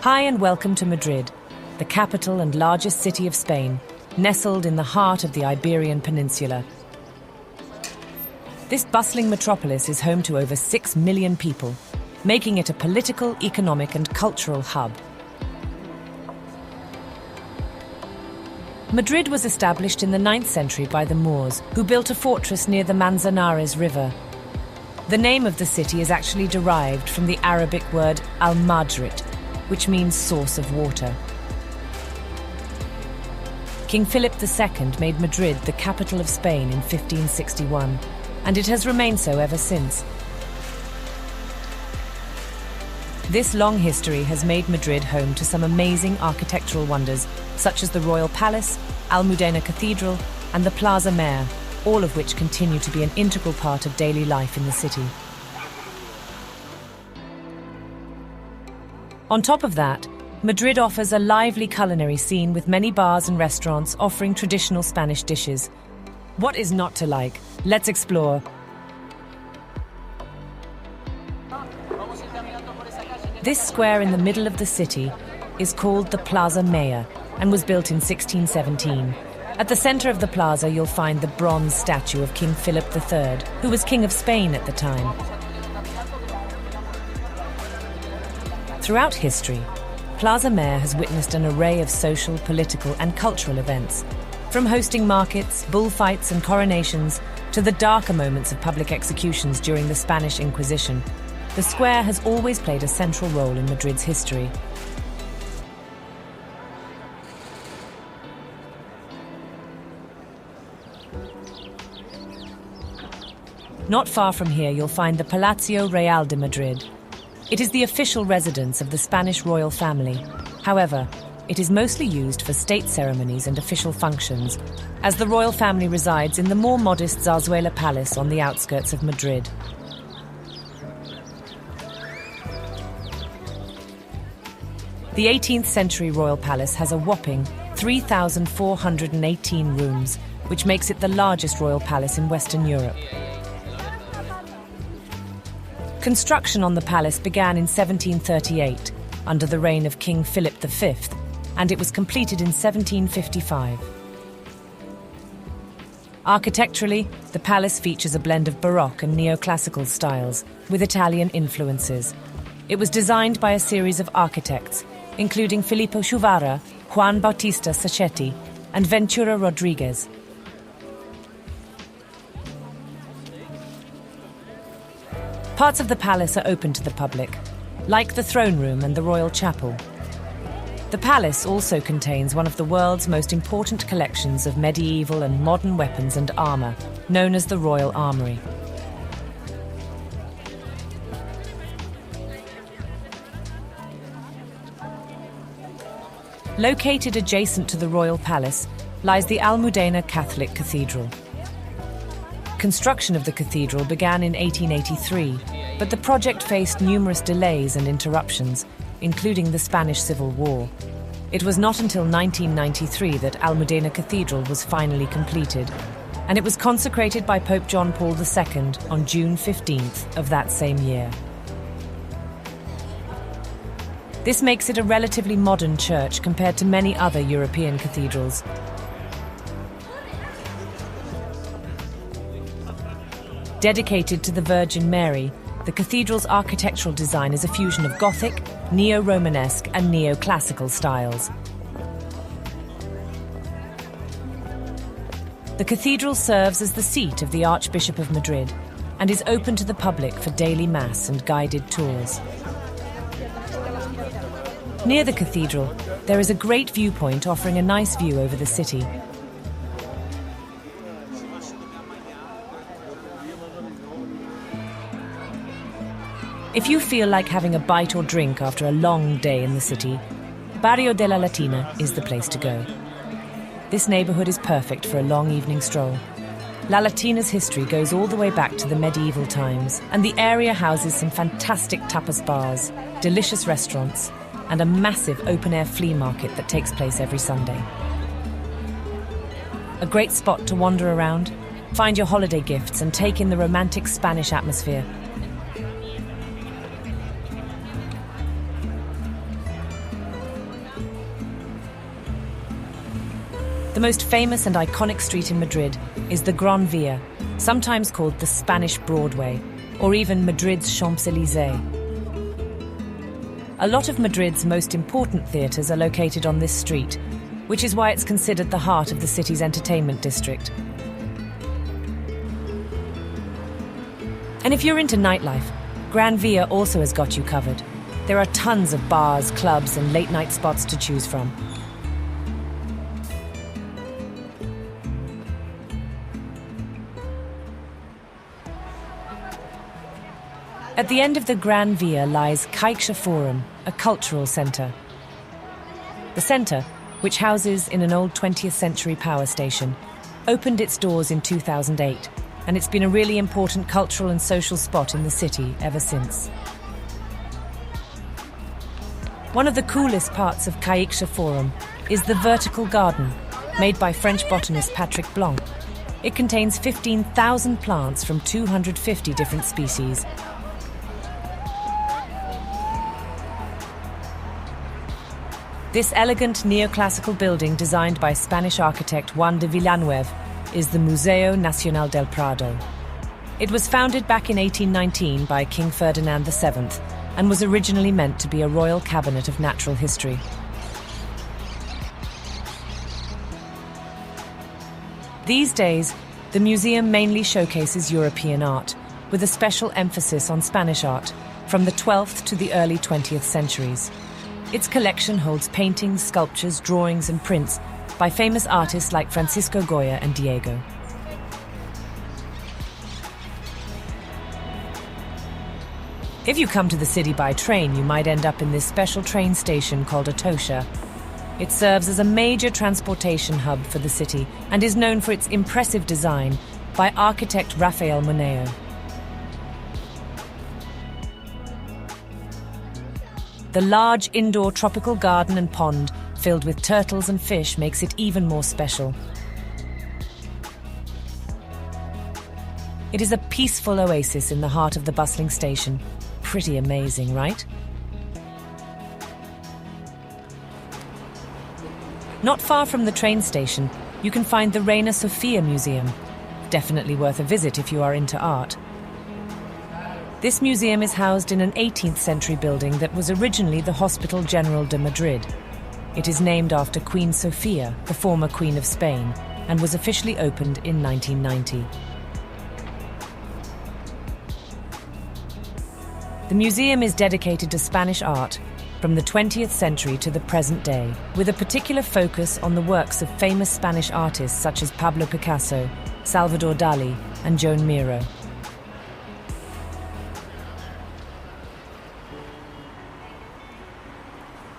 Hi and welcome to Madrid, the capital and largest city of Spain, nestled in the heart of the Iberian Peninsula. This bustling metropolis is home to over 6 million people, making it a political, economic and cultural hub. Madrid was established in the 9th century by the Moors, who built a fortress near the Manzanares River. The name of the city is actually derived from the Arabic word al-Madrid, which means source of water. King Philip II made Madrid the capital of Spain in 1561, and it has remained so ever since. This long history has made Madrid home to some amazing architectural wonders, such as the Royal Palace, Almudena Cathedral, and the Plaza Mayor, all of which continue to be an integral part of daily life in the city. On top of that, Madrid offers a lively culinary scene with many bars and restaurants offering traditional Spanish dishes. What is not to like? Let's explore. This square in the middle of the city is called the Plaza Mayor and was built in 1617. At the center of the plaza, you'll find the bronze statue of King Philip III, who was King of Spain at the time. Throughout history, Plaza Mayor has witnessed an array of social, political and cultural events, from hosting markets, bullfights and coronations to the darker moments of public executions during the Spanish Inquisition. The square has always played a central role in Madrid's history. Not far from here, you'll find the Palacio Real de Madrid. It is the official residence of the Spanish royal family. However, it is mostly used for state ceremonies and official functions, as the royal family resides in the more modest Zarzuela Palace on the outskirts of Madrid. The 18th century royal palace has a whopping 3,418 rooms, which makes it the largest royal palace in Western Europe. Construction on the palace began in 1738, under the reign of King Philip V, and it was completed in 1755. Architecturally, the palace features a blend of Baroque and neoclassical styles, with Italian influences. It was designed by a series of architects, including Filippo Chuvara, Juan Bautista Sacchetti, and Ventura Rodriguez. Parts of the palace are open to the public, like the throne room and the royal chapel. The palace also contains one of the world's most important collections of medieval and modern weapons and armor, known as the Royal Armoury. Located adjacent to the royal palace lies the Almudena Catholic Cathedral. Construction of the cathedral began in 1883, but the project faced numerous delays and interruptions, including the Spanish Civil War. It was not until 1993 that Almudena Cathedral was finally completed, and it was consecrated by Pope John Paul II on June 15th of that same year. This makes it a relatively modern church compared to many other European cathedrals. Dedicated to the Virgin Mary, the cathedral's architectural design is a fusion of Gothic, Neo-Romanesque and Neoclassical styles. The cathedral serves as the seat of the Archbishop of Madrid and is open to the public for daily mass and guided tours. Near the cathedral, there is a great viewpoint offering a nice view over the city. If you feel like having a bite or drink after a long day in the city, Barrio de la Latina is the place to go. This neighborhood is perfect for a long evening stroll. La Latina's history goes all the way back to the medieval times, and the area houses some fantastic tapas bars, delicious restaurants, and a massive open-air flea market that takes place every Sunday. A great spot to wander around, find your holiday gifts, and take in the romantic Spanish atmosphere. The most famous and iconic street in Madrid is the Gran Via, sometimes called the Spanish Broadway, or even Madrid's Champs-Élysées. A lot of Madrid's most important theatres are located on this street, which is why it's considered the heart of the city's entertainment district. And if you're into nightlife, Gran Via also has got you covered. There are tons of bars, clubs, and late-night spots to choose from. At the end of the Gran Via lies Caixa Forum, a cultural centre. The centre, which houses in an old 20th century power station, opened its doors in 2008, and it's been a really important cultural and social spot in the city ever since. One of the coolest parts of Caixa Forum is the vertical garden, made by French botanist Patrick Blanc. It contains 15,000 plants from 250 different species. This elegant neoclassical building designed by Spanish architect Juan de Villanueva is the Museo Nacional del Prado. It was founded back in 1819 by King Ferdinand VII and was originally meant to be a royal cabinet of natural history. These days, the museum mainly showcases European art, with a special emphasis on Spanish art, from the 12th to the early 20th centuries. Its collection holds paintings, sculptures, drawings, and prints by famous artists like Francisco Goya and Diego. If you come to the city by train, you might end up in this special train station called Atocha. It serves as a major transportation hub for the city and is known for its impressive design by architect Rafael Moneo. The large indoor tropical garden and pond filled with turtles and fish makes it even more special. It is a peaceful oasis in the heart of the bustling station. Pretty amazing, right? Not far from the train station, you can find the Reina Sofia Museum. Definitely worth a visit if you are into art. This museum is housed in an 18th century building that was originally the Hospital General de Madrid. It is named after Queen Sofia, the former Queen of Spain, and was officially opened in 1990. The museum is dedicated to Spanish art from the 20th century to the present day, with a particular focus on the works of famous Spanish artists such as Pablo Picasso, Salvador Dali, and Joan Miro.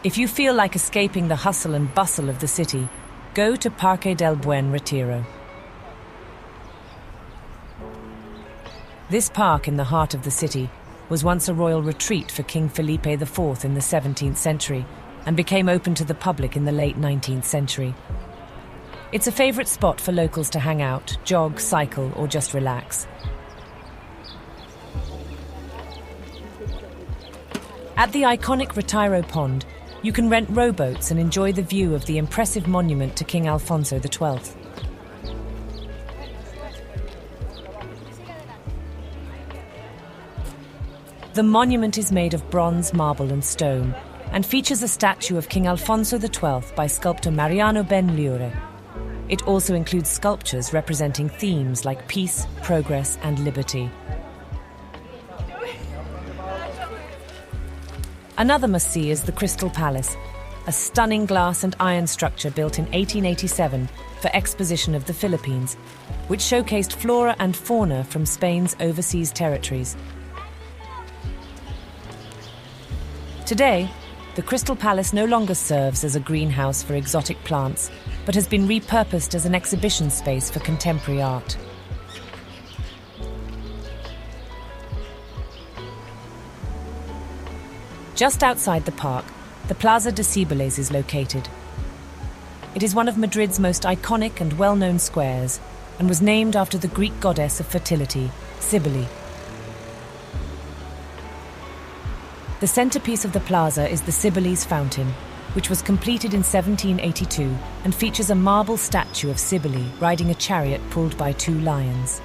If you feel like escaping the hustle and bustle of the city, go to Parque del Buen Retiro. This park in the heart of the city was once a royal retreat for King Felipe IV in the 17th century and became open to the public in the late 19th century. It's a favourite spot for locals to hang out, jog, cycle, or just relax. At the iconic Retiro Pond, you can rent rowboats and enjoy the view of the impressive monument to King Alfonso XII. The monument is made of bronze, marble and stone and features a statue of King Alfonso XII by sculptor Mariano Ben-Liure. It also includes sculptures representing themes like peace, progress and liberty. Another must-see is the Crystal Palace, a stunning glass and iron structure built in 1887 for Exposition of the Philippines, which showcased flora and fauna from Spain's overseas territories. Today, the Crystal Palace no longer serves as a greenhouse for exotic plants, but has been repurposed as an exhibition space for contemporary art. Just outside the park, the Plaza de Cibeles is located. It is one of Madrid's most iconic and well-known squares and was named after the Greek goddess of fertility, Cybele. The centerpiece of the plaza is the Cibeles Fountain, which was completed in 1782 and features a marble statue of Cybele riding a chariot pulled by two lions.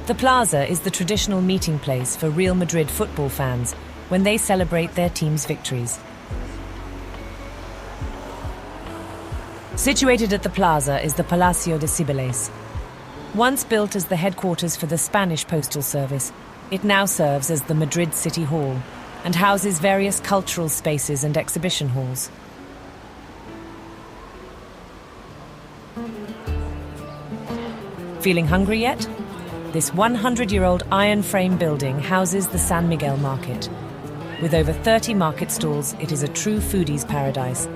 The Plaza is the traditional meeting place for Real Madrid football fans when they celebrate their team's victories. Situated at the Plaza is the Palacio de Cibeles. Once built as the headquarters for the Spanish Postal Service, it now serves as the Madrid City Hall and houses various cultural spaces and exhibition halls. Feeling hungry yet? This 100-year-old iron frame building houses the San Miguel Market. With over 30 market stalls, it is a true foodie's paradise.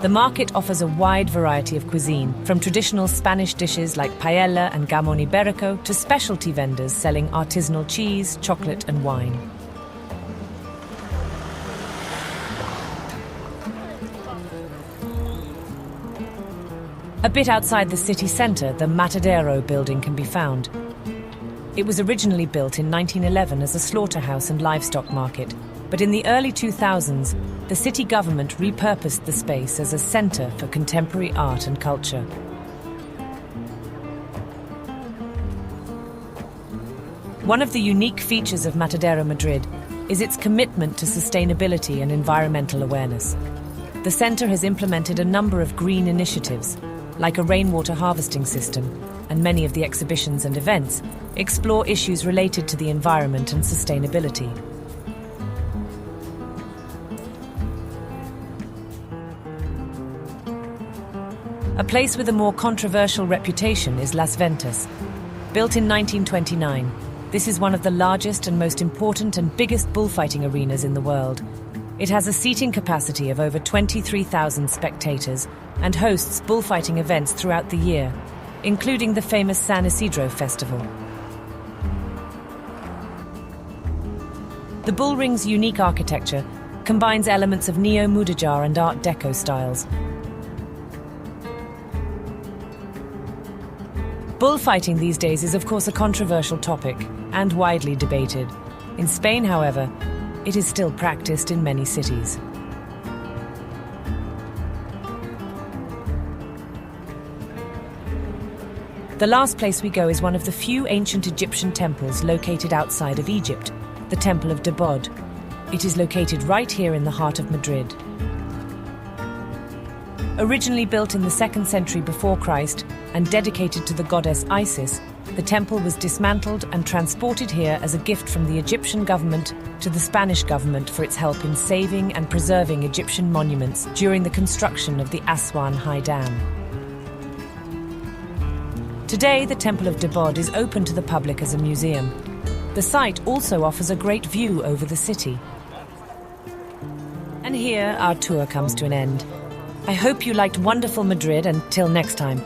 The market offers a wide variety of cuisine, from traditional Spanish dishes like paella and gamon iberico to specialty vendors selling artisanal cheese, chocolate and wine. A bit outside the city centre, the Matadero building can be found. It was originally built in 1911 as a slaughterhouse and livestock market, but in the early 2000s, the city government repurposed the space as a centre for contemporary art and culture. One of the unique features of Matadero Madrid is its commitment to sustainability and environmental awareness. The centre has implemented a number of green initiatives, like a rainwater harvesting system, and many of the exhibitions and events explore issues related to the environment and sustainability. A place with a more controversial reputation is Las Ventas. Built in 1929, this is one of the largest and most important and biggest bullfighting arenas in the world. It has a seating capacity of over 23,000 spectators and hosts bullfighting events throughout the year, including the famous San Isidro Festival. The bull ring's unique architecture combines elements of neo-Mudejar and Art Deco styles. Bullfighting these days is of course a controversial topic and widely debated. In Spain, however, it is still practiced in many cities. The last place we go is one of the few ancient Egyptian temples located outside of Egypt, the Temple of Debod. It is located right here in the heart of Madrid. Originally built in the 2nd century before Christ and dedicated to the goddess Isis, the temple was dismantled and transported here as a gift from the Egyptian government to the Spanish government for its help in saving and preserving Egyptian monuments during the construction of the Aswan High Dam. Today, the Temple of Debod is open to the public as a museum. The site also offers a great view over the city. And here, our tour comes to an end. I hope you liked wonderful Madrid, and till next time.